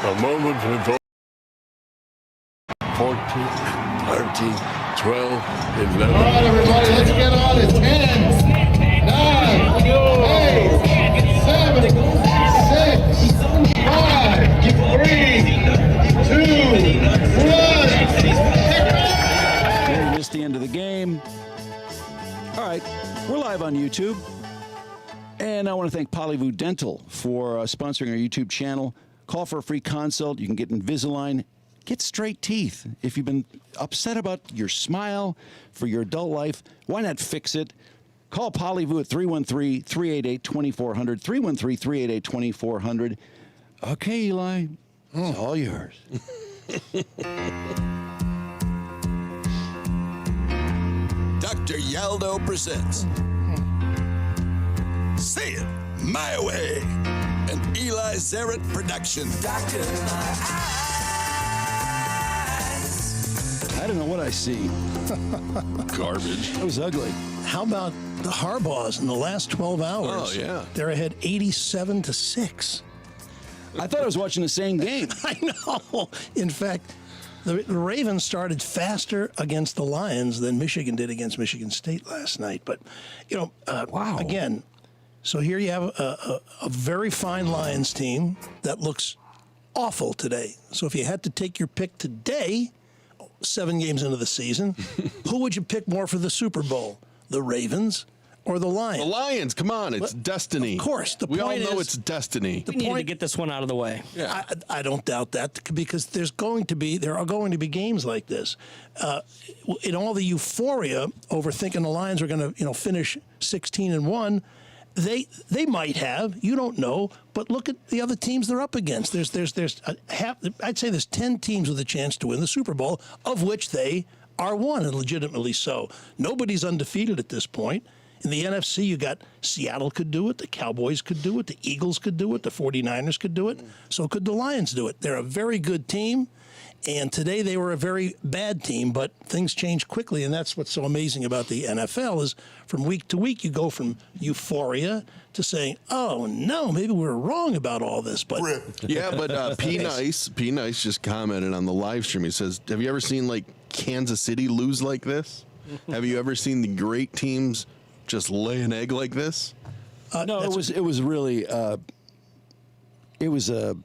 A moment with 14, 13, 12, 11. All right, everybody, let's get on it. 10, 9, 8, 7, 6, 5, 3, 2, 1. We missed the end of the game. All right, we're live on YouTube. And I want to thank Polyvoo Dental for sponsoring our YouTube channel. Call for a free consult. You can get Invisalign. Get straight teeth. If you've been upset about your smile for your adult life, why not fix it? Call Polyvoo at 313-388-2400, 313-388-2400. Okay, Eli, it's all yours. Dr. Yaldo presents Say It My Way, an Eli Zaret production. Doctor, my eyes. I don't know what I see. Garbage. It was ugly. How about the Harbaughs in the last 12 hours? Oh, yeah. They're ahead 87-6. I thought I was watching the same game. I know. In fact, the Ravens started faster against the Lions than Michigan did against Michigan State last night. But, Wow. Again, so here you have a very fine Lions team that looks awful today. So if you had to take your pick today, 7 games into the season, who would you pick more for the Super Bowl? The Ravens or the Lions? The Lions, come on, it's destiny. Of course. We all know it's destiny. We need to get this one out of the way. Yeah. I don't doubt that because there are going to be games like this. In all the euphoria over thinking the Lions are going to finish 16-1, they might have. You don't know, but look at the other teams they're up against. I'd say there's 10 teams with a chance to win the Super Bowl, of which they are one, and legitimately so. Nobody's undefeated at this point. In the NFC, you got Seattle could do it, the Cowboys could do it, the Eagles could do it, the 49ers could do it, so could the Lions do it. They're a very good team, and today they were a very bad team, but things change quickly, and that's what's so amazing about the NFL is from week to week you go from euphoria to saying, oh, no, maybe we're wrong about all this. But Yeah, but P. Nice just commented on the live stream. He says, have you ever seen, Kansas City lose like this? Have you ever seen the great teams just lay an egg like this? No, it was really it was a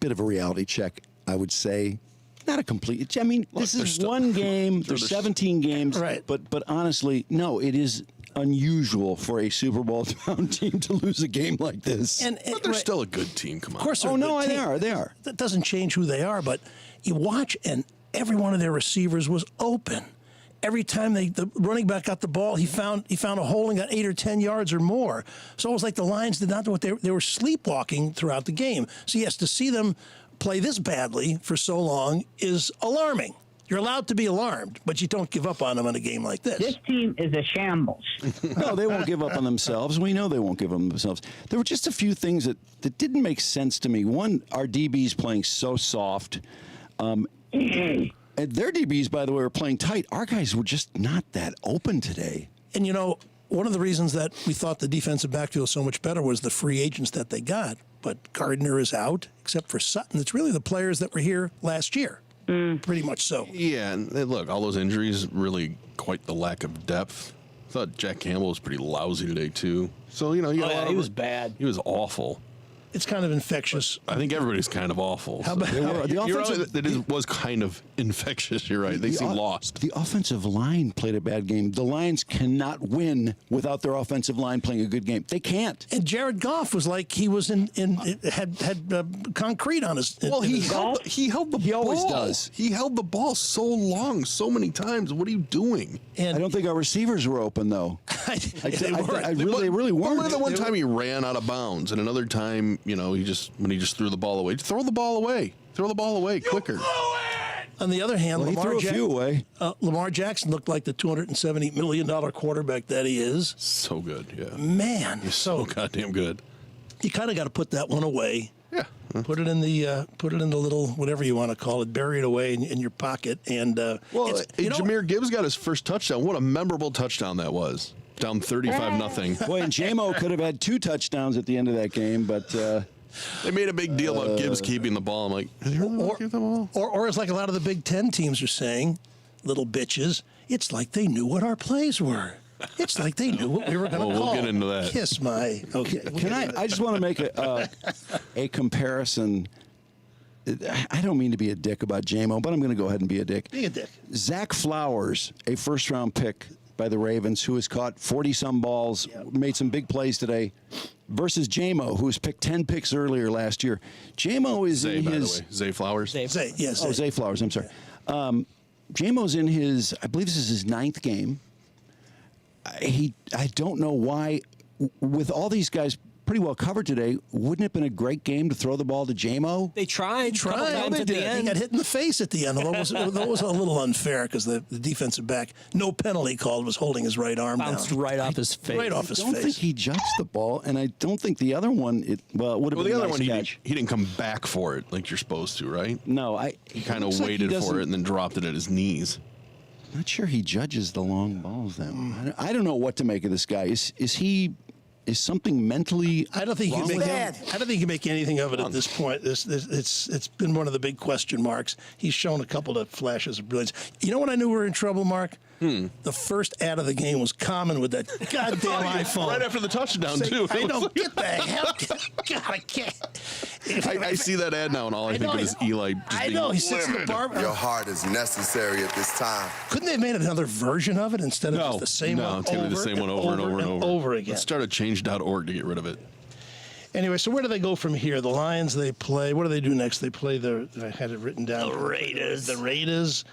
bit of a reality check, I would say. Not a complete. I mean, this is one game. There's 17 games, right? But honestly, no, it is unusual for a Super Bowl bound team to lose a game like this. But they're still a good team. Come on. Of course, Oh no, they are. That doesn't change who they are, but you watch and every one of their receivers was open. Every time the running back got the ball, he found a hole and got 8 or 10 yards or more. So it was like the Lions did not know what they were sleepwalking throughout the game. So yes, to see them play this badly for so long is alarming. You're allowed to be alarmed, but you don't give up on them in a game like this. This team is a shambles. No, they won't give up on themselves. We know they won't give up on themselves. There were just a few things that didn't make sense to me. One, our DBs playing so soft. And their DBs, by the way, were playing tight. Our guys were just not that open today. And, one of the reasons that we thought the defensive backfield was so much better was the free agents that they got. But Gardner is out, except for Sutton. It's really the players that were here last year, pretty much so. Yeah, and look, all those injuries, really quite the lack of depth. I thought Jack Campbell was pretty lousy today, too. So, you got He was bad. He was awful. It's kind of infectious. I think everybody's kind of awful. How about it was kind of infectious. You're right. They seem lost. The offensive line played a bad game. The Lions cannot win without their offensive line playing a good game. They can't. And Jared Goff was like he was had concrete on his. Well, he held the ball. He always does. He held the ball so long, so many times. What are you doing? And I don't think our receivers were open though. They really weren't. Look at the one time he ran out of bounds, and another time, when he just threw the ball away. Throw the ball away. Throw the ball away quicker. On the other hand, Well, he threw a few away. Lamar Jackson looked like the $270 million quarterback that he is. So good, yeah. Man, He's so goddamn good. You kind of got to put that one away. Yeah. Put it in the little whatever you want to call it, bury it away in your pocket. And Jahmyr Gibbs got his first touchdown. What a memorable touchdown that was. Down 35-0. Boy, and JMO could have had 2 touchdowns at the end of that game, but They made a big deal about Gibbs keeping the ball. I'm like, is he really going to keep the ball? Or it's like a lot of the Big Ten teams are saying, little bitches, it's like they knew what our plays were. It's like they knew what we were going to call. We'll get into that. Kiss my... Okay. Can I just want to make a comparison. I don't mean to be a dick about J-Mo, but I'm going to go ahead and be a dick. Be a dick. Zach Flowers, a first-round pick by the Ravens, who has caught 40-some balls, made some big plays today, versus J-Mo, who was picked 10 picks earlier last year. J-Mo is Zay, in by his... the way. Zay Flowers? Zay, yes. Oh, Zay Flowers, I'm sorry. J-Mo's in his, I believe this is his 9th game. I don't know why, with all these guys pretty well covered today, wouldn't it have been a great game to throw the ball to J-Mo? They tried. They did. He got hit in the face at the end. Although that was a little unfair because the defensive back, no penalty called, was holding his right arm Bounced down. right off his face. Right off his I don't face. think he judged the ball, and I don't think the other one, it would have been The a other nice one, catch. he didn't come back for it like you're supposed to, right? No, He kind of waited for it and then dropped it at his knees. Not sure he judges the long balls that way. I don't know what to make of this guy. Is something mentally I don't think you wrong can with make. him? I don't think you can make anything of it at this point. It's been one of the big question marks. He's shown a couple of flashes of brilliance. You know when I knew we were in trouble, Mark? The first ad of the game was Common with that goddamn iPhone. Right after the touchdown, too. I know. Get the hell. God, I can't. I see that ad now, and all I think of is Eli just I being know. He sits in the livid. bar. Your heart is necessary at this time. Couldn't they have made another version of it instead of just the same one? it's going to be the same one over and over and over again. Let's start a change.org to get rid of it. Anyway, so where do they go from here? The Lions, they play. What do they do next? They play I had it written down. The Raiders. The Raiders.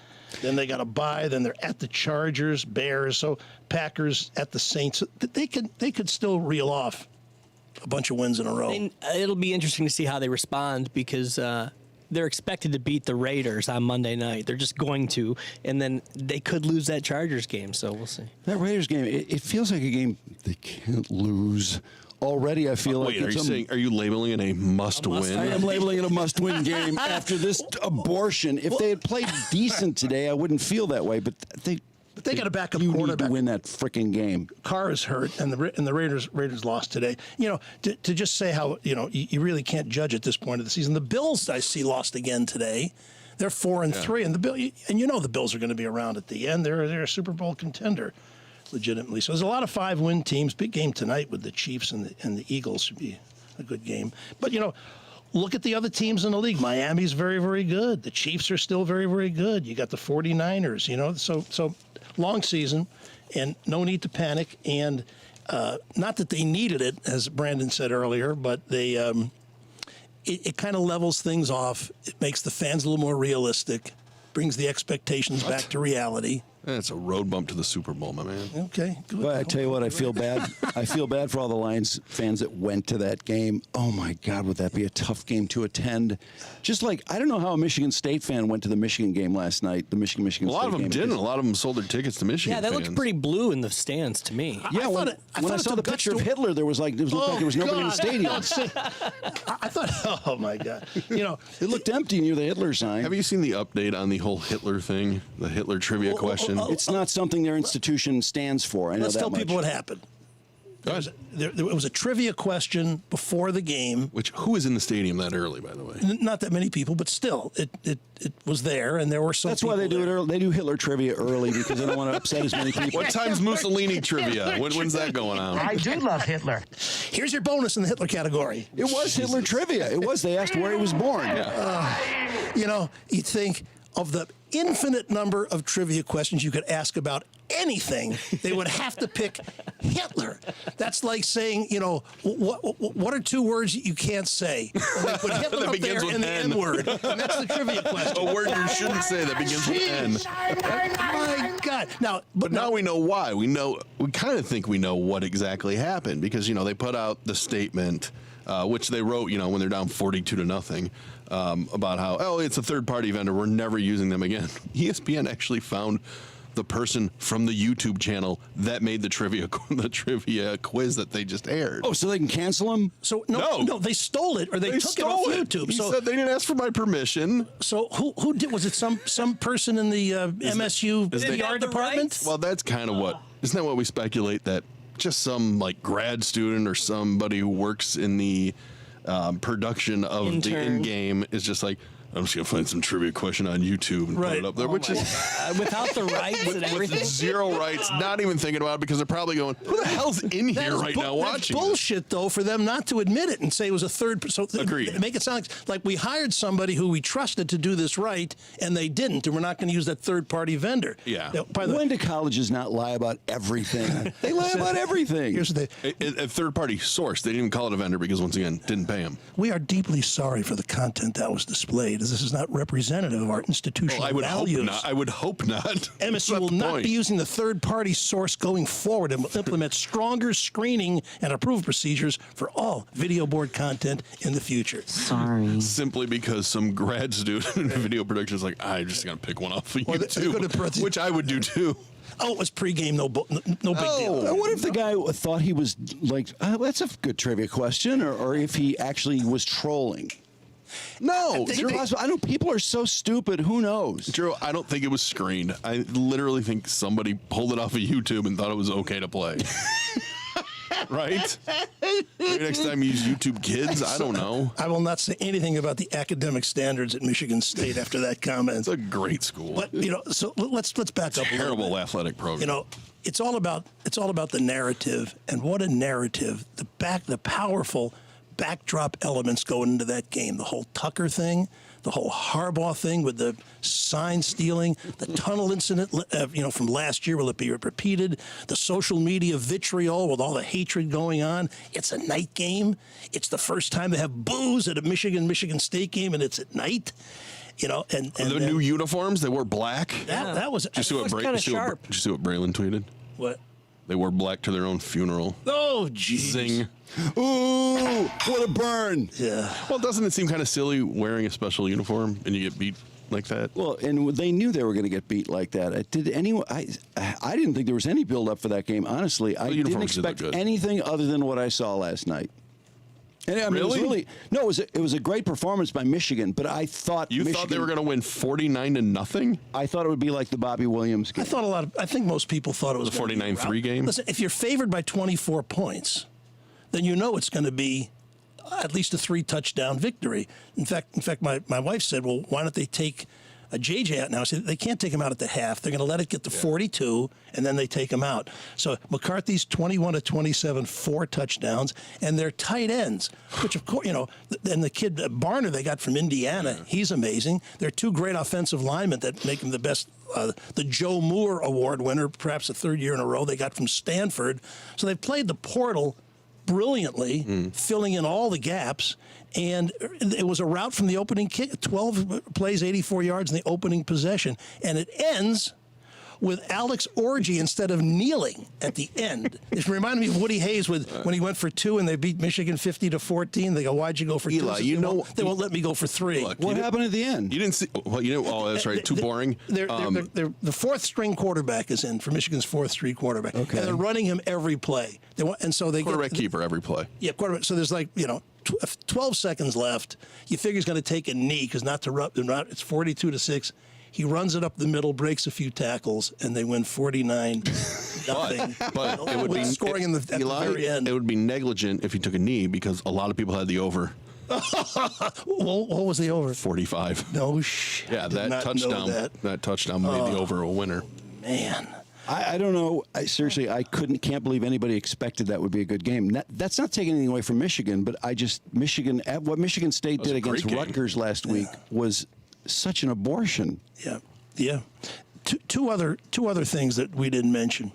Then they got a bye. Then they're at the Chargers, Bears. So Packers at the Saints. They could still reel off a bunch of wins in a row. And it'll be interesting to see how they respond because they're expected to beat the Raiders on Monday night. They're just going to, and then they could lose that Chargers game. So we'll see. That Raiders game, it feels like a game they can't lose. Already, I feel like Wait, are you labeling it a must-win? I am labeling it a must-win game after this abortion. If they had played decent today, I wouldn't feel that way. But they got a backup you quarterback. need to win that freaking game. Carr is hurt, and the Raiders lost today. You know, to just say how you really can't judge at this point of the season. The Bills I see lost again today. They're 4-3, and the Bills are going to be around at the end. They're a Super Bowl contender, legitimately. So there's a lot of 5-win teams. Big game tonight with the Chiefs and the Eagles should be a good game. But look at the other teams in the league. Miami's very, very good. The Chiefs are still very, very good. You got the 49ers. So long season, and no need to panic. And not that they needed it, as Brandon said earlier, but they it kind of levels things off. It makes the fans a little more realistic, brings the expectations back to reality. That's a road bump to the Super Bowl, my man. Okay, good. But I tell you what, I feel bad. I feel bad for all the Lions fans that went to that game. Oh my God, would that be a tough game to attend? Just like I don't know how a Michigan State fan went to the Michigan game last night. The Michigan State game. A lot of them didn't. A lot of them sold their tickets to Michigan. Yeah, that fans. looked pretty blue in the stands to me. Yeah, when I saw the picture of Hitler, there was like it looked like there was nobody in the stadium. I thought, oh my God, it looked empty near the Hitler sign. Have you seen the update on the whole Hitler thing, the Hitler trivia question? It's not something their institution stands for. I know Let's that tell much. people what happened. There was a trivia question before the game. Who was in the stadium that early, by the way? Not that many people, but still, it was there, and there were some. That's why they do it early. They do Hitler trivia early because they don't want to upset as many people. What time's Mussolini trivia? When's that going on? I do love Hitler. Here's your bonus in the Hitler category. It was Hitler trivia. It was. They asked where he was born. You think of the infinite number of trivia questions you could ask about anything, they would have to pick Hitler. That's like saying, what are two words you can't say? And they put Hitler That up begins there with and the N. N-word. And that's the trivia question. A word you shouldn't say that begins with N. My God. But now we know why. We kind of think we know what exactly happened because, they put out the statement, which they wrote, when they're down 42-0, about how, it's a third-party vendor. We're never using them again. ESPN actually found the person from the YouTube channel that made the trivia quiz that they just aired. Oh, so they can cancel him? So no, they stole it or they took it off YouTube. He said they didn't ask for my permission. So who did? Was it some person in the MSU PR department? Well, that's kind of isn't that what we speculate, that just some like grad student or somebody who works in the production of the Intern. in-game is just like, I'm just gonna find some trivia question on YouTube and put Right. it up there, which is Without the rights and with everything. zero rights, not even thinking about it because they're probably going, who the hell's in That here is right now that's watching? this? bullshit, though, for them not to admit it and say it was a third. So Agreed. Make it sound like we hired somebody who we trusted to do this right, and they didn't, and we're not going to use that third-party vendor. Yeah. Now, by the way, When do colleges not lie about everything? They lie about everything. here's the thing. A third-party source. They didn't even call it a vendor because, once again, didn't pay them. We are deeply sorry for the content that was displayed, as this is not representative of our institutional Well, I would values. hope not. I would hope not. MSU That's will the not point. be using the third-party source going forward and will implement stronger screening and approval procedures for all video board content in the future. Sorry. Simply because some grad student in video production is like, I'm just gonna pick one off of Or they could have brought YouTube, the- which I would do too. Oh, it was pregame, no big deal. What if the guy thought he was like, that's a good trivia question, or if he actually was trolling? No, Is it possible? I know people are so stupid. Who knows? Drew, I don't think it was screened. I literally think somebody pulled it off of YouTube and thought it was okay to play. Right? Maybe next time you use YouTube Kids. I don't know. I will not say anything about the academic standards at Michigan State after that comment. It's a great school. But so let's back up a little Terrible bit. athletic program. It's all about the narrative, and what a narrative. The powerful backdrop elements going into that game. The whole Tucker thing, the whole Harbaugh thing with the sign stealing, the tunnel incident, from last year, will it be repeated? The social media vitriol with all the hatred going on. It's a night game. It's the first time they have booze at a Michigan State game, and it's at night. And the new uniforms, they wore black. that was Did you see what It was kinda sharp. Did you see what Braylon tweeted? what? They wore black to their own funeral. Oh, jeez. Zing. Ooh, what a burn! Yeah. Well, doesn't it seem kind of silly wearing a special uniform and you get beat like that? Well, and they knew they were going to get beat like that. Did anyone? I didn't think there was any build up for that game. Honestly, I didn't uniforms did look expect good. anything other than what I saw last night. And I mean, Really? it was a great performance by Michigan. But I thought You thought they were going to win 49-0? I thought it would be like the Bobby Williams game. I think most people thought it was The gonna be a 49-3 rout. game? Listen, if you're favored by 24 points, then you know it's going to be at least a 3-touchdown victory. In fact, my wife said, well, why don't they take a JJ out now? I said, they can't take him out at the half. They're going to let it get to 42, and then they take him out. So McCarthy's 21-27, 4 touchdowns, and they're tight ends, which, of course, and the kid Barner they got from Indiana, he's amazing. They're 2 great offensive linemen that make him the best, the Joe Moore Award winner, perhaps the 3rd year in a row they got from Stanford. So they've played the portal brilliantly, filling in all the gaps. And it was a route from the opening kick, 12 plays, 84 yards in the opening possession. And it ends with Alex Orgy instead of kneeling at the end. It reminded me of Woody Hayes when he went for 2 and they beat Michigan 50-14. They go, why'd you go for 2? Eli, They won't let me go for 3. Look, What happened at the end? You didn't see. Well, oh, that's right. Too boring. The 4th-string quarterback is in for Michigan's 4th-string quarterback. Okay. And they're running him every play. And so they Quarterback get, keeper every play. Yeah, quarterback. So there's 12 seconds left. You figure he's going to take a knee because it's 42-6. He runs it up the middle, breaks a few tackles, and they win 49-0. But it would be scoring at the very end. It would be negligent if he took a knee because a lot of people had the over What was the over? 45. No shit. Yeah, I did that not touchdown. know That touchdown made the over a winner. Man. I don't know. Seriously, I can't believe anybody expected that would be a good game. That's not taking anything away from Michigan, but what Michigan State was did a great against game. Rutgers last week was such an abortion. Yeah. Two other things that we didn't mention.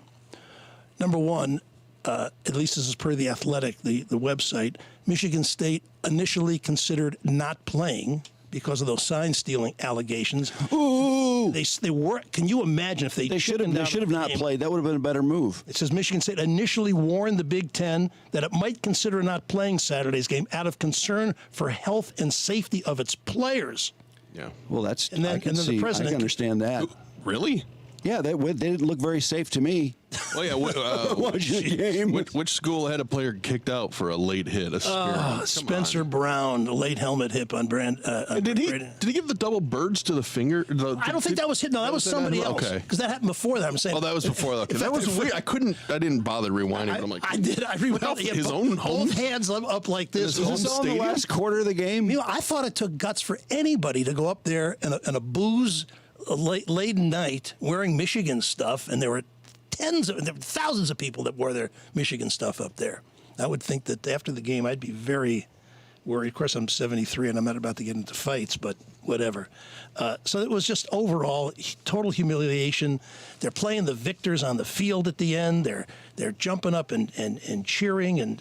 Number one, at least this is per the Athletic, the website, Michigan State initially considered not playing because of those sign stealing allegations. Ooh! They were. Can you imagine if They should have not played. That would have been a better move. It says Michigan State initially warned the Big Ten that it might consider not playing Saturday's game out of concern for health and safety of its players. Yeah. Well, that's And then- I can and then the see. I president- can understand that. Really? Yeah, they didn't look very safe to me. Oh yeah, Watching the game. which school had a player kicked out for a late hit? A spear? Spencer Brown, a late helmet hit on Brand. Did he give the double birds to the finger? I don't think that was hit. No, that was somebody else. Okay, because that happened before that. I'm saying. Oh, that was before that. That was weird. I didn't bother rewinding. But I'm like, I did. I rewound well, it. his own home, both hands up like this. His home Was this on the stadium? last quarter of the game? You know, I thought it took guts for anybody to go up there in a booze laden night wearing Michigan stuff, and there were thousands of people that wore their Michigan stuff up there. I would think that after the game, I'd be very worried. Of course, I'm 73 and I'm not about to get into fights, but whatever. So it was just overall total humiliation. They're playing the victors on the field at the end. They're jumping up and cheering, and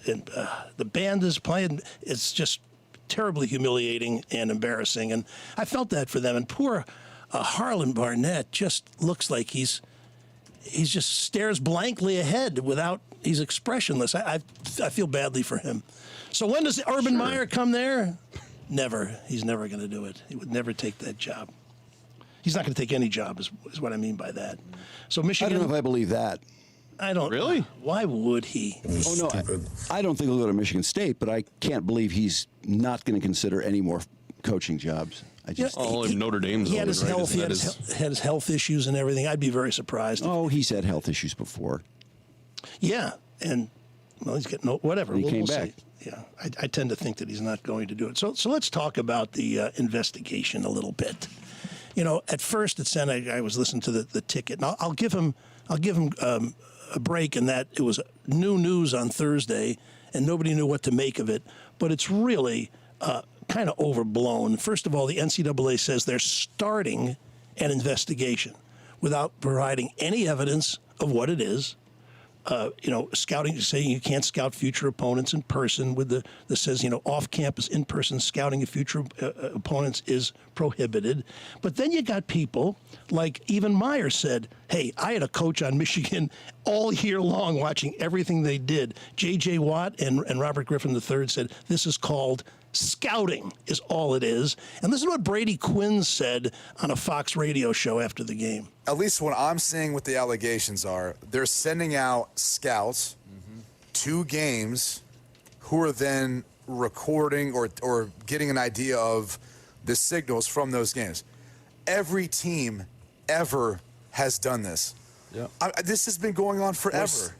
the band is playing. It's just terribly humiliating and embarrassing. And I felt that for them. And poor Harlan Barnett just looks like he's just stares blankly ahead he's expressionless. I feel badly for him. So when does Urban Meyer come there? Never. He's never going to do it. He would never take that job. He's not going to take any job is what I mean by that. So Michigan. I don't know if I believe that. I don't. Really? Why would he? Oh, no. I don't think he'll go to Michigan State, but I can't believe he's not going to consider any more coaching jobs. I just Notre Dame's he had his right? health. He had his health issues and everything. I'd be very surprised. Oh, he's had health issues before. Yeah, and well, he's getting whatever. He came we'll back. See. Yeah, I tend to think that he's not going to do it. So let's talk about the investigation a little bit. You know, at first it sounded I was listening to the ticket, and I'll give him a break in that it was new news on Thursday, and nobody knew what to make of it. But it's really kind of overblown. First of all, the NCAA says they're starting an investigation without providing any evidence of what it is. Scouting, saying you can't scout future opponents in person with that says, off-campus, in-person scouting of future opponents is prohibited. But then you got people like even Meyer said, hey, I had a coach on Michigan all year long watching everything they did. J.J. Watt and Robert Griffin III said, this is called scouting is all it is. And this is what Brady Quinn said on a Fox radio show after the game. At least what I'm seeing what the allegations are, they're sending out scouts to games who are then recording or getting an idea of the signals from those games. Every team ever has done this. Yeah. This has been going on forever.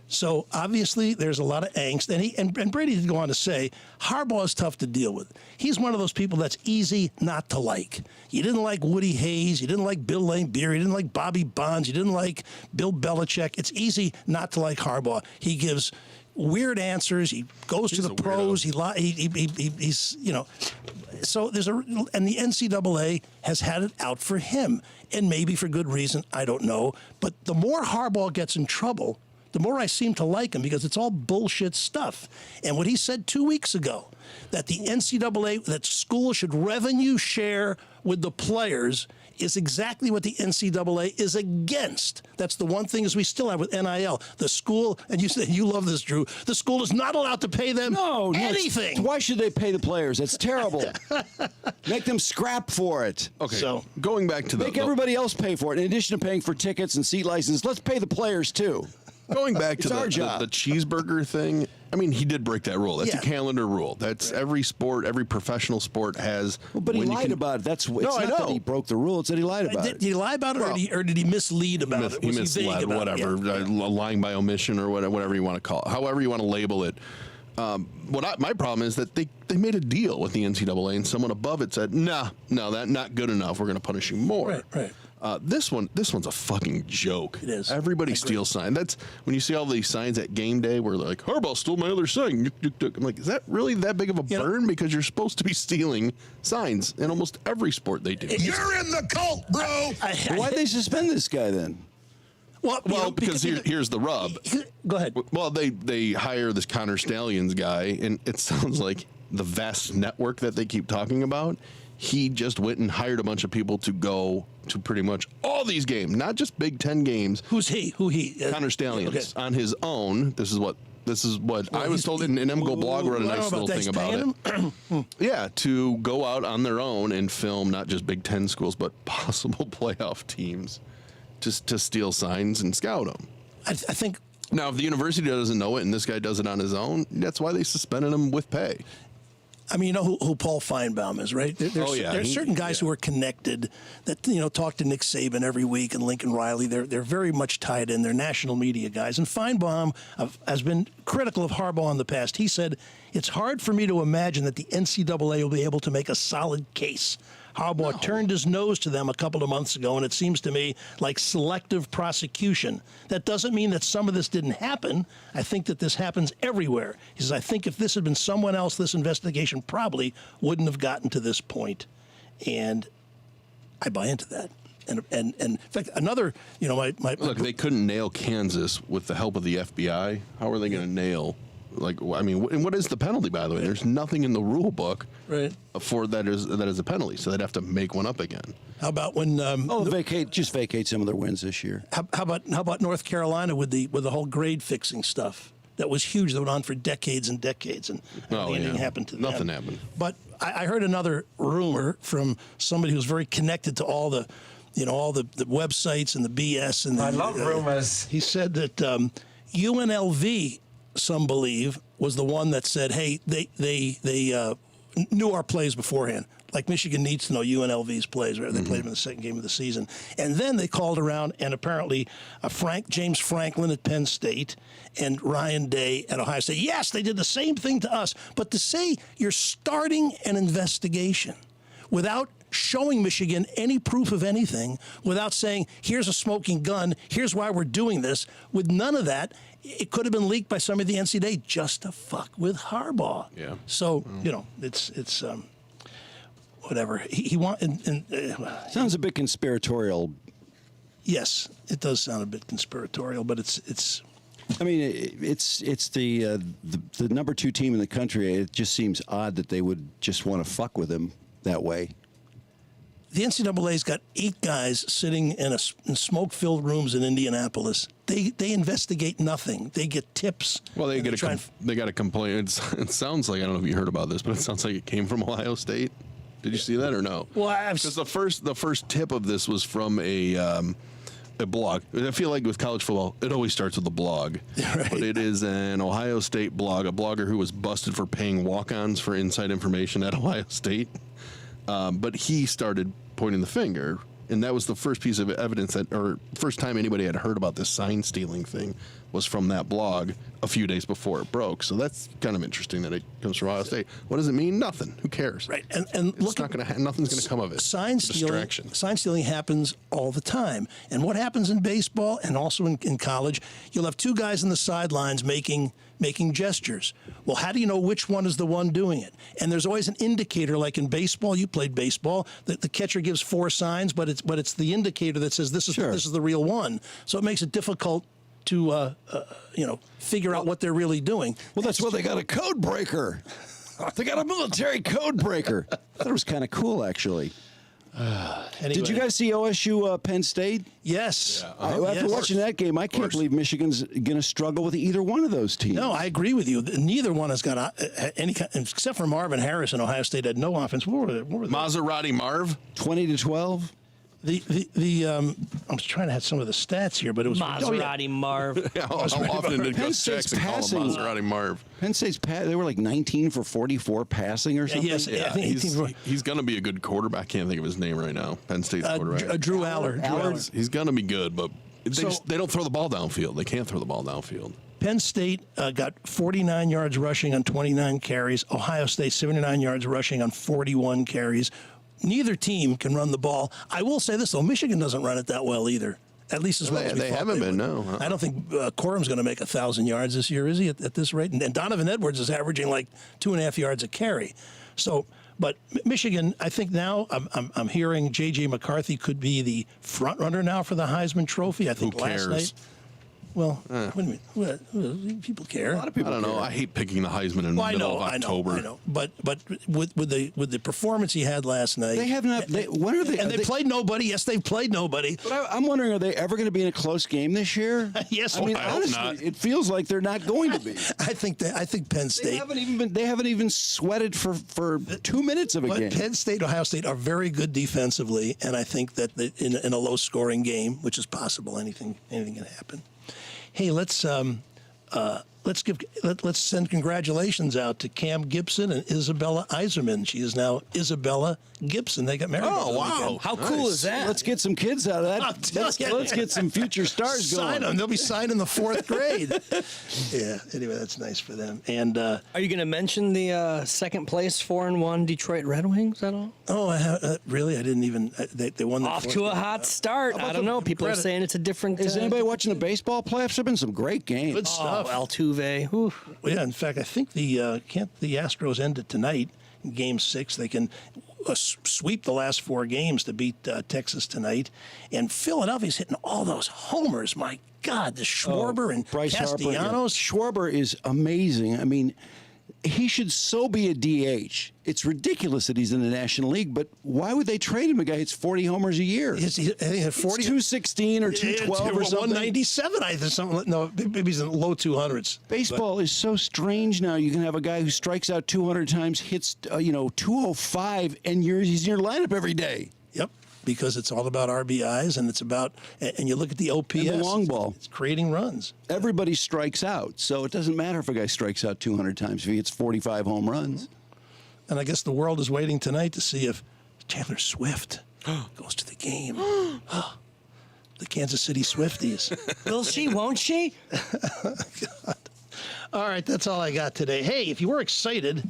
So obviously there's a lot of angst, and Brady did go on to say Harbaugh is tough to deal with. He's one of those people that's easy not to like. You didn't like Woody Hayes, you didn't like Bill Laimbeer, you didn't like Bobby Bonds, you didn't like Bill Belichick. It's easy not to like Harbaugh. He gives weird answers. He goes to the pros. He's so there's and the NCAA has had it out for him, and maybe for good reason. I don't know. But the more Harbaugh gets in trouble, the more I seem to like him because it's all bullshit stuff. And what he said 2 weeks ago, that the NCAA, that schools should revenue share with the players, is exactly what the NCAA is against. That's the one thing is we still have with NIL. The school, and you said you love this, Drew, the school is not allowed to pay them anything. Why should they pay the players? That's terrible. Make them scrap for it. Okay, so going back to make everybody else pay for it. In addition to paying for tickets and seat licenses, let's pay the players too. Going back to the cheeseburger thing, I mean, he did break that rule. That's a calendar rule. That's every sport, every professional sport has. Well, but he lied about it. It's not that he broke the rule. It's that he lied about it. Did he lie about it, or did he mislead about it? He misled, whatever. Lying by omission or whatever you want to call it. However you want to label it. My problem is that they made a deal with the NCAA and someone above it said, no, that's not good enough. We're going to punish you more. Right. This one's a fucking joke. It is. Everybody steals signs. That's when you see all these signs at game day where they're like, Harbaugh stole my other sign. I'm like, is that really that big of a burn? Because you're supposed to be stealing signs in almost every sport they do. You're in the cult, bro. Why'd they suspend this guy then? Well, because here's the rub. Go ahead. Well, they hire this Connor Stallions guy, and it sounds like the vast network that they keep talking about. He just went and hired a bunch of people to go to pretty much all these games, not just Big Ten games. Who's he? Connor Stallions on his own. This is what I was told in MGO blog wrote a nice little thing about it. Yeah, to go out on their own and film not just Big Ten schools but possible playoff teams to steal signs and scout them. I think. Now, if the university doesn't know it and this guy does it on his own, that's why they suspended him with pay. I mean, you know who Paul Feinbaum is, right? There's certain guys who are connected that, talk to Nick Saban every week and Lincoln Riley. They're very much tied in. They're national media guys. And Feinbaum has been critical of Harbaugh in the past. He said, it's hard for me to imagine that the NCAA will be able to make a solid case. Harbaugh turned his nose to them a couple of months ago, and it seems to me like selective prosecution. That doesn't mean that some of this didn't happen. I think that this happens everywhere. He says, I think if this had been someone else, this investigation probably wouldn't have gotten to this point. And I buy into that. And in fact, another, Look, they couldn't nail Kansas with the help of the FBI. How are they going to nail? And what is the penalty, by the way? There's nothing in the rule book for that is a penalty, so they'd have to make one up again. How about when vacate some of their wins this year? How about North Carolina with the whole grade fixing stuff? That was huge. That went on for decades and decades, and anything happened to them. Nothing happened. But I heard another rumor from somebody who's very connected to all the websites and the BS. And I love rumors. He said that UNLV, some believe, was the one that said, hey, they knew our plays beforehand. Like Michigan needs to know UNLV's plays, right? They played them in the second game of the season. And then they called around, and apparently James Franklin at Penn State and Ryan Day at Ohio State. Yes, they did the same thing to us. But to say you're starting an investigation without showing Michigan any proof of anything, without saying, here's a smoking gun, here's why we're doing this, with none of that, it could have been leaked by somebody at the NCAA just to fuck with Harbaugh. Yeah. So, it's whatever. He sounds a bit conspiratorial. Yes, it does sound a bit conspiratorial, but it's I mean, it's the number 2 team in the country. It just seems odd that they would just want to fuck with him that way. The NCAA's got 8 guys sitting in smoke-filled rooms in Indianapolis. They investigate nothing. They get tips. Well, they got a complaint. It sounds like, I don't know if you heard about this, but it sounds like it came from Ohio State. Did you see that or no? Well, because the first tip of this was from a blog. I feel like with college football, it always starts with a blog. Right. But it is an Ohio State blog, a blogger who was busted for paying walk-ons for inside information at Ohio State. But he started pointing the finger, and that was the first piece of evidence first time anybody had heard about this sign stealing thing was from that blog a few days before it broke. So that's kind of interesting that it comes from Ohio State. What does it mean? Nothing. Who cares? Right. And look, nothing's going to come of it. Sign stealing happens all the time. And what happens in baseball and also in college, you'll have 2 guys in the sidelines making gestures. Well, how do you know which one is the one doing it? And there's always an indicator, like in baseball. You played baseball. The catcher gives 4 signs, but it's the indicator that says this is the real one. So it makes it difficult to figure out what they're really doing. Well, that's why they got a code breaker. They got a military code breaker. I thought it was kind of cool, actually. Anyway. Did you guys see OSU Penn State? Yes. Yeah. After watching that game, I can't believe Michigan's going to struggle with either one of those teams. No, I agree with you. Neither one has got any, except for Marvin Harrison. Ohio State had no offense. What were they? Maserati Marv, 20-12. I was trying to have some of the stats here, but it was Maserati Marv. How often did Gus Jackson call him Maserati Marv? Penn State's they were like 19 for 44 passing or something. Yes, I think 18 he's going to be a good quarterback. I can't think of his name right now. Penn State's quarterback. Drew Aller. He's going to be good, but they don't throw the ball downfield. They can't throw the ball downfield. Penn State got 49 yards rushing on 29 carries. Ohio State 79 yards rushing on 41 carries. Neither team can run the ball. I will say this, though. Michigan doesn't run it that well either, at least as well as we they thought haven't been, would. no. I don't think Corum's going to make 1,000 yards this year, is he, at this rate? And Donovan Edwards is averaging like 2.5 yards a carry. So, but Michigan, I think now I'm hearing J.J. McCarthy could be the front runner now for the Heisman Trophy. I think Who cares? last night. Well, what do you mean? What, people care. A lot of I don't know. I hate picking the Heisman in the middle of October. I know. But with the performance he had last night, They have not. When are they? and they played nobody. Yes, they've played nobody. But I'm wondering, are they ever going to be in a close game this year? Yes, I mean, I hope honestly, not. it feels like they're not going to be. I think Penn They State. haven't even sweated for 2 minutes of a But game. Penn State, Ohio State are very good defensively, and I think that in a low-scoring game, which is possible, anything can happen. Hey, let's send congratulations out to Cam Gibson and Isabella Iserman. She is now Isabella Gibson. They got married. Oh, over the wow. weekend. How cool is that? Let's get some kids out of that. Let's get some future stars Sign going. them. They'll be signed in the 4th grade. Yeah. Anyway, that's nice for them. And Are you going to mention the second place 4-1 Detroit Red Wings at all? really, I didn't even. They won. Off to a hot start. I don't know. People are saying it's a different. Is anybody watching the baseball playoffs? There've been some great games. Good stuff. Altuve. Whew. Well, yeah, in fact, I think the Astros end it tonight in Game 6. They can sweep the last 4 games to beat Texas tonight. And Philadelphia's hitting all those homers. My God, the Schwarber and Bryce Castellanos. Harper. Schwarber is amazing. I mean, he should so be a DH. It's ridiculous that he's in the National League, but why would they trade him? A guy hits 40 homers a year. He had 40, It's 216 or 212 or something. 197, I think. Something. No, maybe he's in the low 200s. Baseball is so strange now. You can have a guy who strikes out 200 times, hits 205, and he's in your lineup every day. Yep, because it's all about RBIs, and it's about, and you look at the OPS. And the long ball. It's creating runs. Everybody strikes out, so it doesn't matter if a guy strikes out 200 times if he hits 45 home runs. And I guess the world is waiting tonight to see if Taylor Swift goes to the game. The Kansas City Swifties. Will she? Won't she? God. All right, that's all I got today. Hey, if you were excited,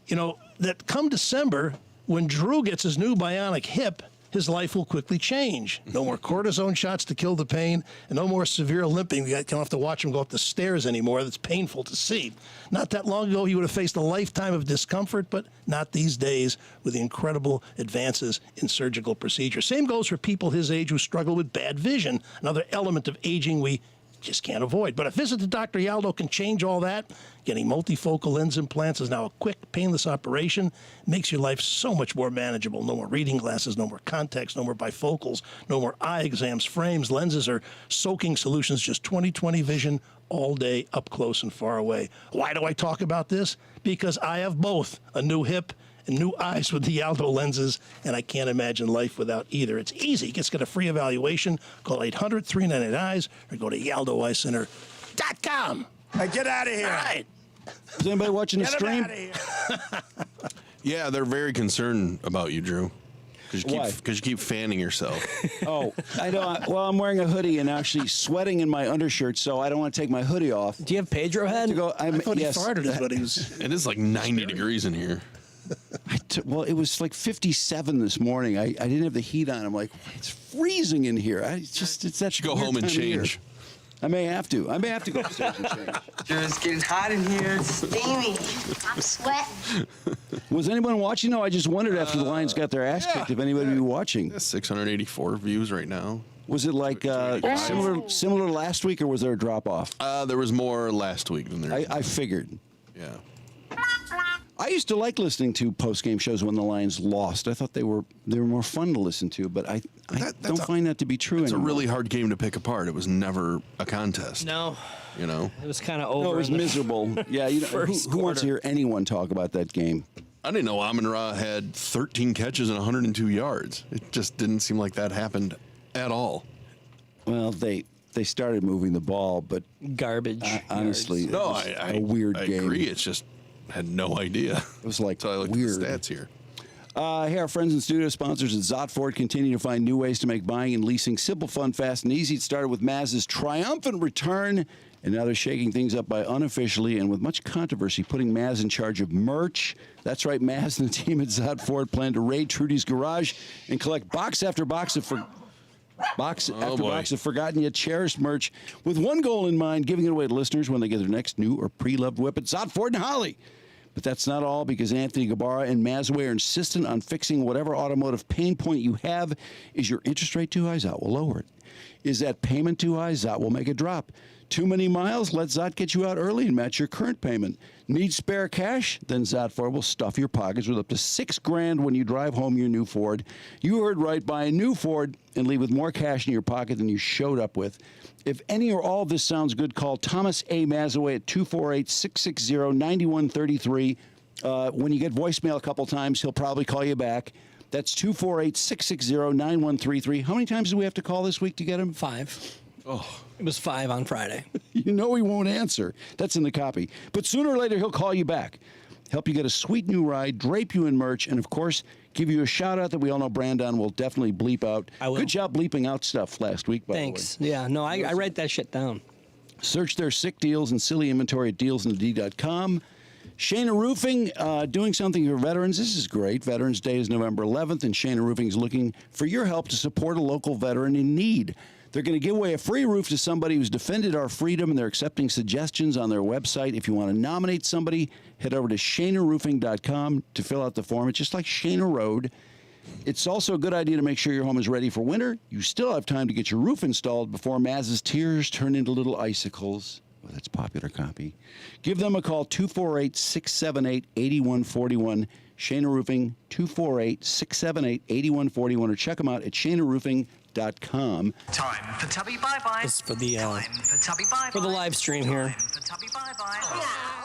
that come December, when Drew gets his new bionic hip, his life will quickly change. No more cortisone shots to kill the pain, and no more severe limping. You don't have to watch him go up the stairs anymore. That's painful to see. Not that long ago, he would have faced a lifetime of discomfort, but not these days with the incredible advances in surgical procedure. Same goes for people his age who struggle with bad vision, another element of aging we just can't avoid. But a visit to Dr. Yaldo can change all that. Getting multifocal lens implants is now a quick, painless operation. Makes your life so much more manageable. No more reading glasses, no more contacts, no more bifocals, no more eye exams, frames, lenses, or soaking solutions. Just 20/20 vision all day, up close and far away. Why do I talk about this? Because I have both a new hip and new eyes with the Yaldo lenses, and I can't imagine life without either. It's easy. Just get a free evaluation. Call 800-399-EYES or go to YaldoEyeCenter.com. Hey, get out of here. All right. Is anybody watching the stream? Yeah, they're very concerned about you, Drew. Why? Because you keep fanning yourself. Oh, I know. Well, I'm wearing a hoodie and actually sweating in my undershirt, so I don't want to take my hoodie off. Do you have Pedro head? To go, I thought he farted is what he was. It is like 90 degrees in here. Well, it was like 57 this morning. I didn't have the heat on. I'm like, it's freezing in here. It's that. Go home and change. I may have to. I may have to go upstairs and change. It's getting hot in here. It's steamy. I'm sweating. Was anyone watching? No, I just wondered after the Lions got their ass kicked if anybody would be watching. 684 views right now. Was it like similar last week, or was there a drop off? There was more last week than there. I figured. Yeah. I used to like listening to post-game shows when the Lions lost. I thought they were more fun to listen to, but I don't find that to be true It's anymore. a really hard game to pick apart. It was never a contest. No. You know? It was kind of over. No, it was miserable. Yeah, who wants to hear anyone talk about that game? I didn't know Amon-Ra had 13 catches and 102 yards. It just didn't seem like that happened at all. Well, they started moving the ball, but garbage. Honestly, it no, was I a weird I game. agree. It's just had no idea. It was like so I looked weird. at the stats here. Hey, our friends and studio sponsors at Zott Ford continue to find new ways to make buying and leasing simple, fun, fast, and easy. It started with Maz's triumphant return, and now they're shaking things up by unofficially and with much controversy putting Maz in charge of merch. That's right, Maz and the team at Zott Ford plan to raid Trudy's garage and collect box after box of box of forgotten yet cherished merch with one goal in mind, giving it away to listeners when they get their next new or pre-loved whip at Zott Ford and Holly. But that's not all, because Anthony Gabarra and Mazaway are insistent on fixing whatever automotive pain point you have. Is your interest rate too high? Zott will lower it. Is that payment too high? Zott will make it drop. Too many miles? Let Zot get you out early and match your current payment. Need spare cash? Then Zot Ford will stuff your pockets with up to $6,000 when you drive home your new Ford. You heard right, buy a new Ford and leave with more cash in your pocket than you showed up with. If any or all of this sounds good, call Thomas A. Mazaway at 248-660-9133. When you get voicemail a couple times, he'll probably call you back. That's 248-660-9133. How many times do we have to call this week to get him? 5. Oh. It was 5 on Friday. You know he won't answer. That's in the copy. But sooner or later, he'll call you back, help you get a sweet new ride, drape you in merch, and, of course, give you a shout-out that we all know Brandon will definitely bleep out. I will. Good job bleeping out stuff last week, by Thanks. the way. Yeah, no, I write that shit down. Search their sick deals and silly inventory at dealsandad.com. Shana Roofing, doing something for veterans. This is great. Veterans Day is November 11th, and Shana Roofing is looking for your help to support a local veteran in need. They're going to give away a free roof to somebody who's defended our freedom, and they're accepting suggestions on their website. If you want to nominate somebody, head over to shanaroofing.com to fill out the form. It's just like Shana Road. It's also a good idea to make sure your home is ready for winter. You still have time to get your roof installed before Maz's tears turn into little icicles. Well, that's popular copy. Give them a call, 248-678-8141. Shana Roofing, 248-678-8141, or check them out at shanaroofing.com. Time for Tubby Bye Bye. This is for the Time for Tubby Bye Bye. for the live stream here. Time for Tubby Bye Bye.